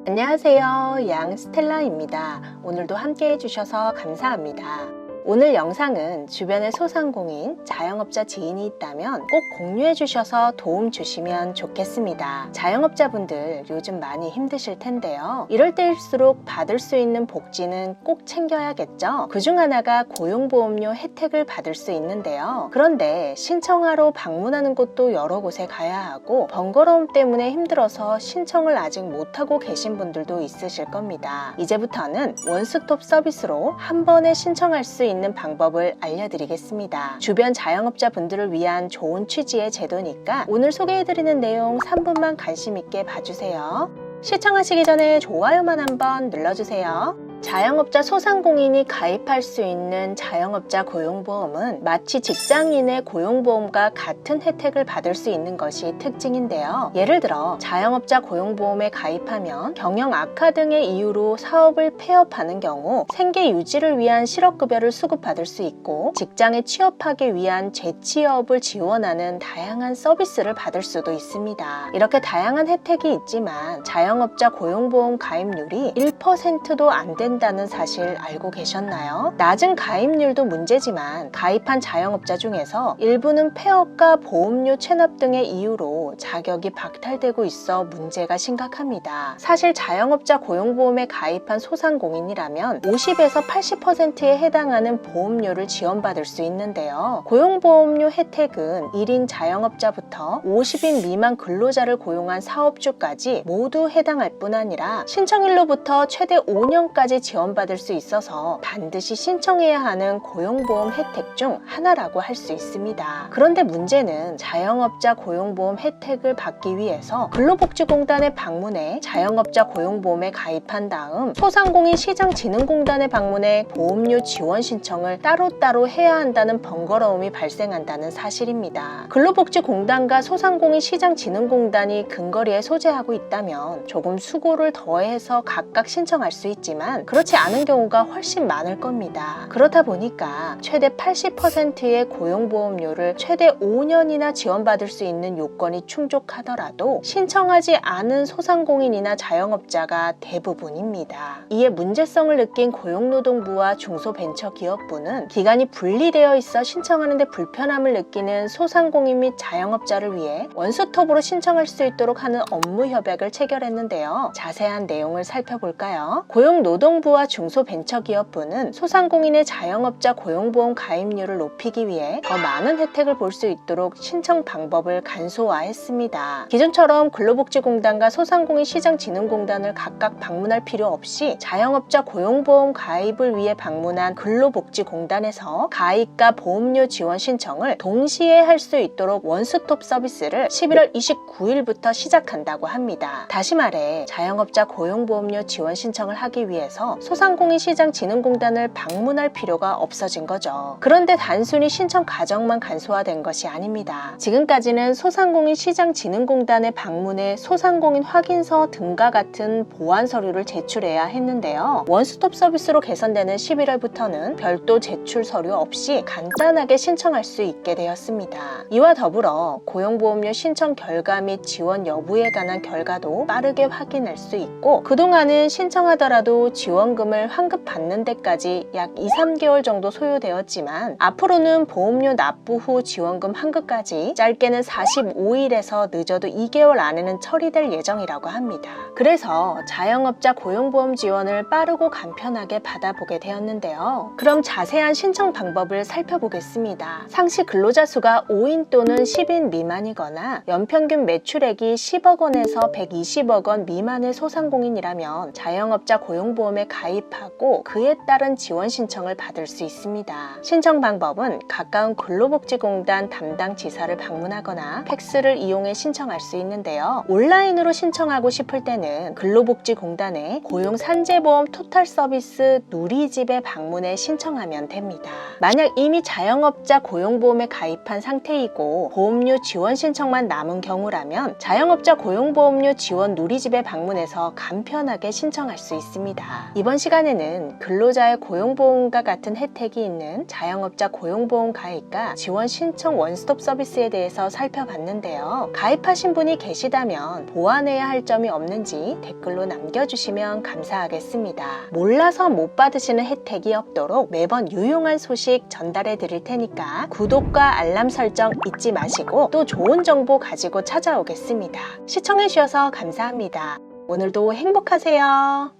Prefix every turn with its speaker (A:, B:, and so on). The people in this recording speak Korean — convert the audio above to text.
A: 안녕하세요, 양스텔라입니다. 오늘도 함께 해주셔서 감사합니다. 오늘 영상은 주변에 소상공인, 자영업자 지인이 있다면 꼭 공유해 주셔서 도움 주시면 좋겠습니다. 자영업자분들 요즘 많이 힘드실 텐데요. 이럴 때일수록 받을 수 있는 복지는 꼭 챙겨야겠죠. 그중 하나가 고용보험료 혜택을 받을 수 있는데요. 그런데 신청하러 방문하는 곳도 여러 곳에 가야 하고 번거로움 때문에 힘들어서 신청을 아직 못하고 계신 분들도 있으실 겁니다. 이제부터는 원스톱 서비스로 한 번에 신청할 수 있는 방법을 알려드리겠습니다. 주변 자영업자 분들을 위한 좋은 취지의 제도니까 오늘 소개해드리는 내용 3분만 관심 있게 봐주세요. 시청하시기 전에 좋아요만 한번 눌러주세요. 자영업자 소상공인이 가입할 수 있는 자영업자 고용보험은 마치 직장인의 고용보험과 같은 혜택을 받을 수 있는 것이 특징인데요. 예를 들어 자영업자 고용보험에 가입하면 경영 악화 등의 이유로 사업을 폐업하는 경우 생계 유지를 위한 실업급여를 수급받을 수 있고 직장에 취업하기 위한 재취업을 지원하는 다양한 서비스를 받을 수도 있습니다. 이렇게 다양한 혜택이 있지만 자영업자 고용보험 가입률이 1%도 안 된다는 사실 알고 계셨나요? 낮은 가입률도 문제지만 가입한 자영업자 중에서 일부는 폐업과 보험료 체납 등의 이유로 자격이 박탈되고 있어 문제가 심각합니다. 사실 자영업자 고용보험에 가입한 소상공인이라면 50에서 80%에 해당하는 보험료를 지원받을 수 있는데요. 고용보험료 혜택은 1인 자영업자부터 50인 미만 근로자를 고용한 사업주까지 모두 해당할 뿐 아니라 신청일로부터 최대 5년까지 지원받을 수 있어서 반드시 신청해야 하는 고용보험 혜택 중 하나라고 할 수 있습니다. 그런데 문제는 자영업자 고용보험 혜택을 받기 위해서 근로복지공단에 방문해 자영업자 고용보험에 가입한 다음 소상공인 시장진흥공단에 방문해 보험료 지원 신청을 따로따로 해야 한다는 번거로움이 발생한다는 사실입니다. 근로복지공단과 소상공인 시장진흥공단이 근거리에 소재하고 있다면 조금 수고를 더해서 각각 신청할 수 있지만 그렇지 않은 경우가 훨씬 많을 겁니다. 그렇다 보니까 최대 80%의 고용보험료를 최대 5년이나 지원받을 수 있는 요건이 충족하더라도 신청하지 않은 소상공인이나 자영업자가 대부분입니다. 이에 문제성을 느낀 고용노동부와 중소벤처기업부는 기간이 분리되어 있어 신청하는 데 불편함을 느끼는 소상공인 및 자영업자를 위해 원스톱으로 신청할 수 있도록 하는 업무 협약을 체결했는데요. 자세한 내용을 살펴볼까요? 고용노동부와 중소벤처기업부는 소상공인의 자영업자 고용보험 가입률을 높이기 위해 더 많은 혜택을 볼 수 있도록 신청 방법을 간소화했습니다. 기존처럼 근로복지공단과 소상공인 시장진흥공단을 각각 방문할 필요 없이 자영업자 고용보험 가입을 위해 방문한 근로복지공단에서 가입과 보험료 지원 신청을 동시에 할 수 있도록 원스톱 서비스를 11월 29일부터 시작한다고 합니다. 다시 말해 자영업자 고용보험료 지원 신청을 하기 위해서 소상공인 시장진흥공단을 방문할 필요가 없어진 거죠. 그런데 단순히 신청 과정만 간소화된 것이 아닙니다. 지금까지는 소상공인 시장진흥공단에 방문해 소상공인 확인서 등과 같은 보완 서류를 제출해야 했는데요. 원스톱 서비스로 개선되는 11월부터는 별도 제출 서류 없이 간단하게 신청할 수 있게 되었습니다. 이와 더불어 고용보험료 신청 결과 및 지원 여부에 관한 결과도 빠르게 확인할 수 있고 그동안은 신청하더라도 지원금을 환급받는 데까지 약 2-3개월 정도 소요되었지만 앞으로는 보험료 납부 후 지원금 환급까지 짧게는 45일에서 늦어도 2개월 안에는 처리될 예정이라고 합니다. 그래서 자영업자 고용보험 지원을 빠르고 간편하게 받아보게 되었는데요. 그럼 자세한 신청 방법을 살펴보겠습니다. 상시 근로자 수가 5인 또는 10인 미만이거나 연평균 매출액이 10억 원에서 120억 원 미만의 소상공인이라면 자영업자 고용보험에 가입하고 그에 따른 지원 신청을 받을 수 있습니다. 신청 방법은 가까운 근로복지공단 담당 지사를 방문하거나 팩스를 이용해 신청할 수 있는데요. 온라인으로 신청하고 싶을 때는 근로복지공단의 고용산재보험 토탈 서비스 누리집에 방문해 신청하면 됩니다. 만약 이미 자영업자 고용보험에 가입한 상태이고 보험료 지원 신청만 남은 경우라면 자영업자 고용보험료 지원 누리집에 방문해서 간편하게 신청할 수 있습니다. 이번 시간에는 근로자의 고용보험과 같은 혜택이 있는 자영업자 고용보험 가입과 지원 신청 원스톱 서비스에 대해서 살펴봤는데요. 가입하신 분이 계시다면 보완해야 할 점이 없는지 댓글로 남겨주시면 감사하겠습니다. 몰라서 못 받으시는 혜택이 없도록 매번 유용한 소식 전달해 드릴 테니까 구독과 알람 설정 잊지 마시고 또 좋은 정보 가지고 찾아오겠습니다. 시청해 주셔서 감사합니다. 오늘도 행복하세요.